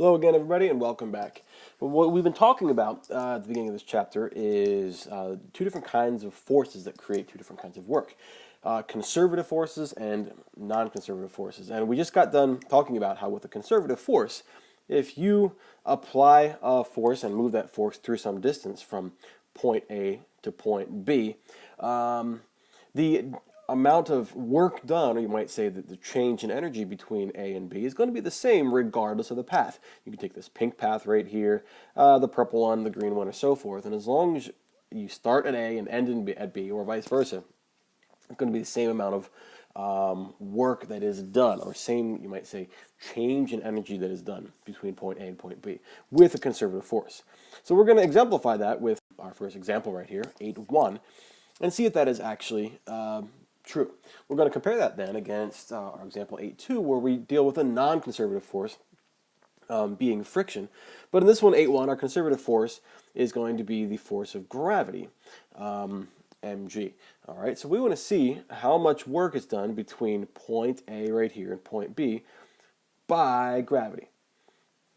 Hello again, everybody, and welcome back. What we've been talking about at the beginning of this chapter is two different kinds of forces that create two different kinds of work. Conservative forces and non-conservative forces. And we just got done talking about how with a conservative force, if you apply a force and move that force through some distance from point A to point B, the amount of work done, or you might say that the change in energy between A and B is going to be the same regardless of the path. You can take this pink path right here, the purple one, the green one, or so forth, and as long as you start at A and end at B, or vice versa, it's going to be the same amount of work that is done, or same, you might say, change in energy that is done between point A and point B with a conservative force. So we're going to exemplify that with our first example right here, 8-1, and see if that is actually true. We're going to compare that then against our example 8-2, where we deal with a non-conservative force being friction. But in this one, 8-1, our conservative force is going to be the force of gravity, mg. All right, so we want to see how much work is done between point A right here and point B by gravity.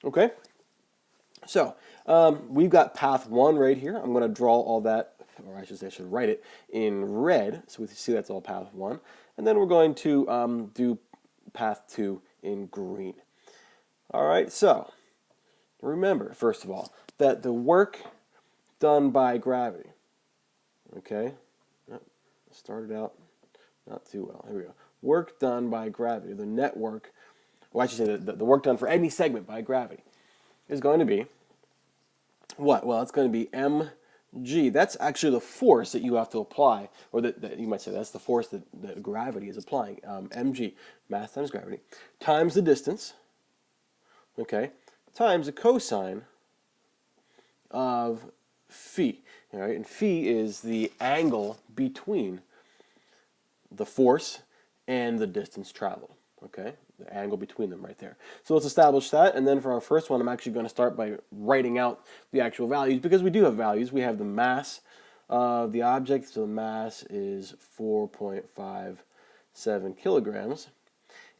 Okay, so we've got path 1 right here. I'm going to draw all that, or I should say I should write it in red, so we see that's all path 1. And then we're going to do path 2 in green. All right, so remember, first of all, that the work done by gravity, okay, started out not too well. Here we go. Work done by gravity, the net work, well, I should say the work done for any segment by gravity is going to be what? Well, it's going to be mg. That's actually the force that you have to apply, or that you might say that's the force that gravity is applying. Mg, mass times gravity, times the distance, okay, times the cosine of phi. All right, and phi is the angle between the force and the distance traveled. Okay, the angle between them right there. So let's establish that, and then for our first one, I'm actually going to start by writing out the actual values, because we do have values. We have the mass of the object, so the mass is 4.57 kilograms,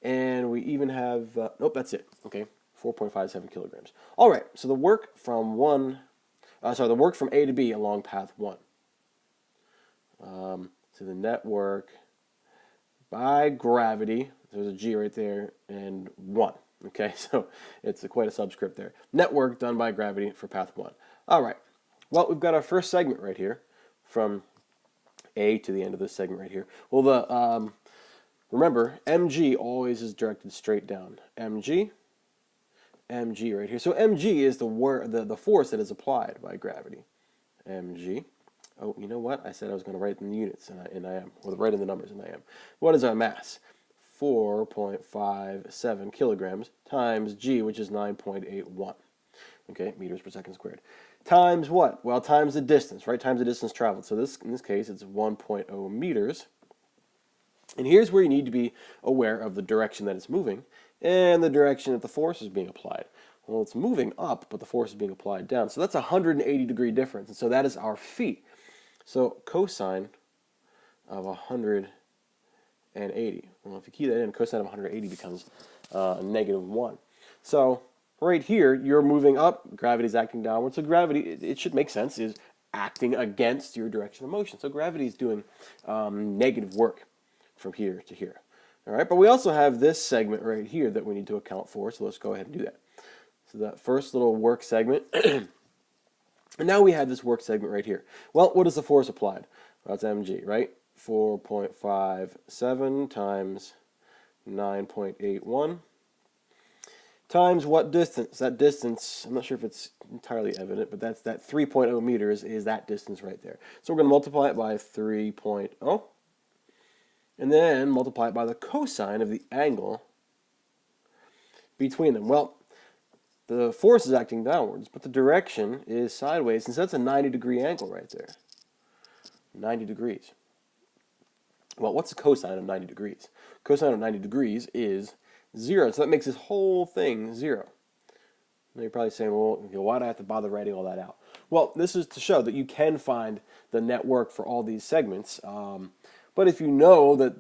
and we even have, nope, that's it, okay, 4.57 kilograms. All right, so the work from the work from A to B along path 1. So the net work by gravity, there's a G right there, and 1. Okay, so it's quite a subscript there. Net work done by gravity for path 1. All right, well, we've got our first segment right here from A to the end of this segment right here. Well, remember, mg always is directed straight down. mg right here. So mg is the force that is applied by gravity. mg. Oh, you know what? I said I was going to write in the units, and I am. Or write in the numbers, and I am. What is our mass? 4.57 kilograms times g, which is 9.81. Okay, meters per second squared. Times what? Well, times the distance, right? Times the distance traveled. So in this case, it's 1.0 meters. And here's where you need to be aware of the direction that it's moving and the direction that the force is being applied. Well, it's moving up, but the force is being applied down. So that's a 180-degree difference. And so that is our phi. So cosine of 180. Well, if you key that in, cosine of 180 becomes -1. So right here, you're moving up, gravity's acting downward. So gravity, it should make sense, is acting against your direction of motion. So gravity is doing negative work from here to here. All right, but we also have this segment right here that we need to account for, so let's go ahead and do that. So that first little work segment, and now we have this work segment right here. Well, what is the force applied? Well, that's mg, right? 4.57 times 9.81 times what distance? That distance, I'm not sure if it's entirely evident, but that's that 3.0 meters is that distance right there. So we're going to multiply it by 3.0. And then multiply it by the cosine of the angle between them. Well, the force is acting downwards, but the direction is sideways, and so that's a 90-degree angle right there. 90 degrees. Well, what's the cosine of 90 degrees? Cosine of 90 degrees is 0, so that makes this whole thing 0. Now you're probably saying, well, why do I have to bother writing all that out? Well, this is to show that you can find the net work for all these segments. But if you know that,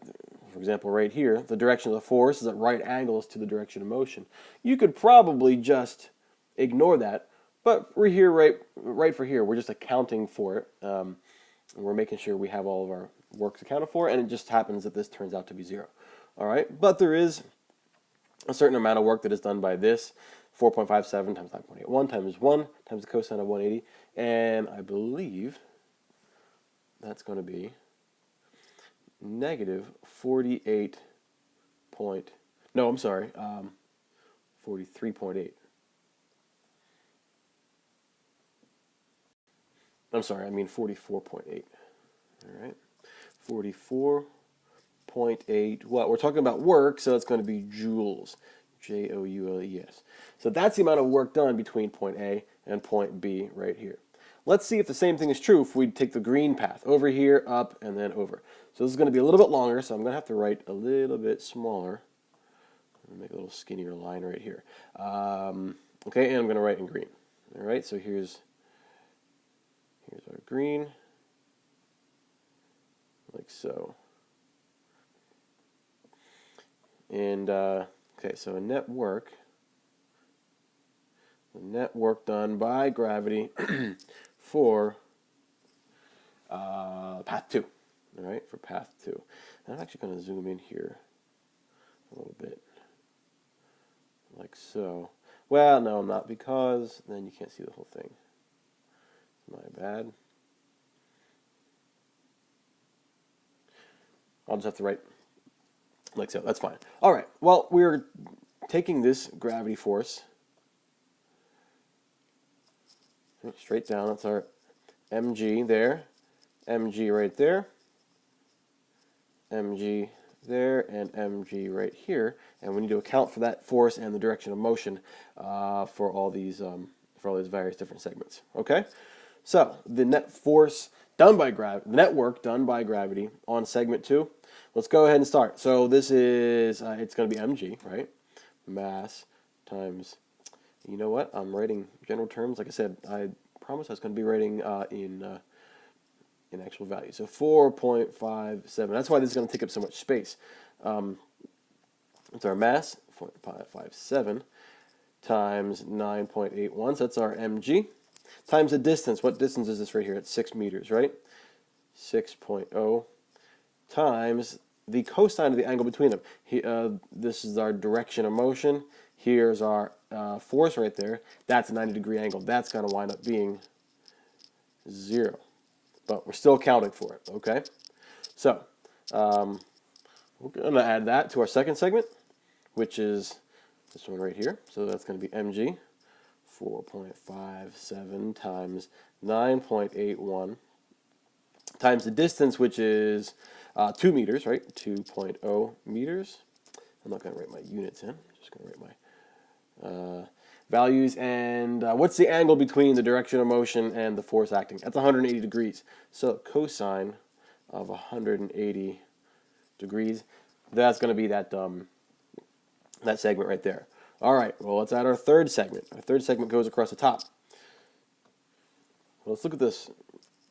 for example, right here, the direction of the force is at right angles to the direction of motion, you could probably just ignore that. But we're here right for here. We're just accounting for it. And we're making sure we have all of our works accounted for, and it just happens that this turns out to be 0. All right, but there is a certain amount of work that is done by this. 4.57 times 9.81 times 1 times the cosine of 180. And I believe that's going to be negative 48 point, no, I'm sorry, 43.8. I'm sorry, I mean 44.8. All right, 44.8. Well, we're talking about work, so it's going to be joules. Joules. So that's the amount of work done between point A and point B right here. Let's see if the same thing is true if we take the green path. Over here, up, and then over. So this is going to be a little bit longer, so I'm going to have to write a little bit smaller. I'm going to make a little skinnier line right here. Okay, and I'm going to write in green. All right, so here's our green, like so. And, okay, so the net work done by gravity for path 2. All right, for path 2. And I'm actually going to zoom in here a little bit, like so. Well, no, I'm not, because then you can't see the whole thing. My bad. I'll just have to write like so. That's fine. All right. Well, we're taking this gravity force straight down. That's our mg there, mg right there, mg there, and mg right here. And we need to account for that force and the direction of motion for all these various different segments. Okay. So the net force done by gravity, the net work done by gravity on segment 2. Let's go ahead and start. So this is it's going to be mg, right? Mass times. You know what? I'm writing general terms. Like I said, I promised I was going to be writing in actual value. So 4.57. That's why this is going to take up so much space. It's our mass, 4.57 times 9.81. So that's our mg. Times the distance. What distance is this right here? It's 6 meters, right? 6.0 times the cosine of the angle between them. This is our direction of motion. Here's our force right there. That's a 90-degree angle. That's going to wind up being 0. But we're still counting for it, okay? So we're going to add that to our second segment, which is this one right here. So that's going to be mg. 4.57 times 9.81 times the distance, which is 2 meters, right? 2.0 meters. I'm not going to write my units in. I'm just going to write my values. And what's the angle between the direction of motion and the force acting? That's 180 degrees. So cosine of 180 degrees, that's going to be that segment right there. All right, well, let's add our third segment. Our third segment goes across the top. Well, let's look at this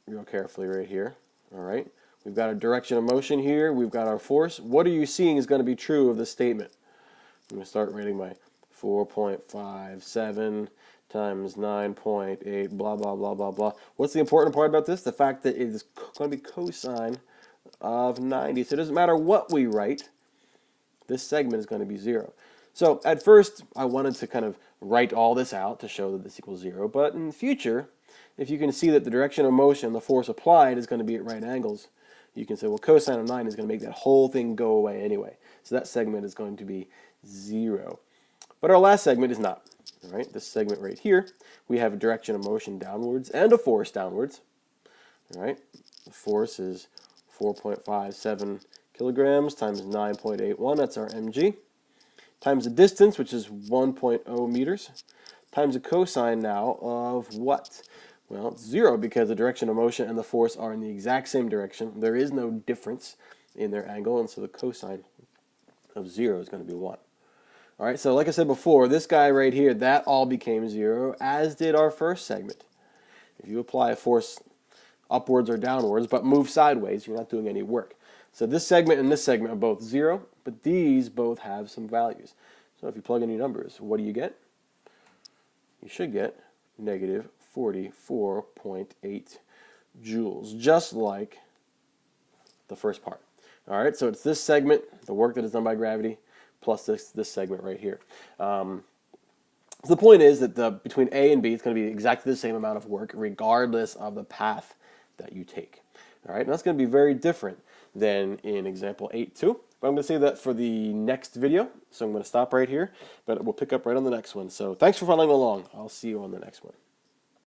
real carefully right here. All right, we've got our direction of motion here. We've got our force. What are you seeing is going to be true of this statement? I'm going to start writing my 4.57 times 9.8, blah, blah, blah, blah, blah. What's the important part about this? The fact that it is going to be cosine of 90. So it doesn't matter what we write. This segment is going to be 0. So at first, I wanted to kind of write all this out to show that this equals 0. But in the future, if you can see that the direction of motion, the force applied, is going to be at right angles, you can say, well, cosine of 9 is going to make that whole thing go away anyway. So that segment is going to be 0. But our last segment is not. All right, this segment right here, we have a direction of motion downwards and a force downwards. All right, the force is 4.57 kilograms times 9.81. That's our mg. Times the distance, which is 1.0 meters, times the cosine now of what? Well, it's 0 because the direction of motion and the force are in the exact same direction. There is no difference in their angle, and so the cosine of 0 is going to be 1. All right, so like I said before, this guy right here, that all became 0, as did our first segment. If you apply a force upwards or downwards, but move sideways, you're not doing any work. So this segment and this segment are both 0, but these both have some values. So if you plug in your numbers, what do you get? you should get negative 44.8 joules, just like the first part. All right, so it's this segment, the work that is done by gravity, plus this segment right here. So the point is that between A and B, it's going to be exactly the same amount of work, regardless of the path that you take. All right, and that's going to be very different than in example 8.2. But I'm going to say that for the next video, so I'm going to stop right here, but we'll pick up right on the next one. So thanks for following along. I'll see you on the next one.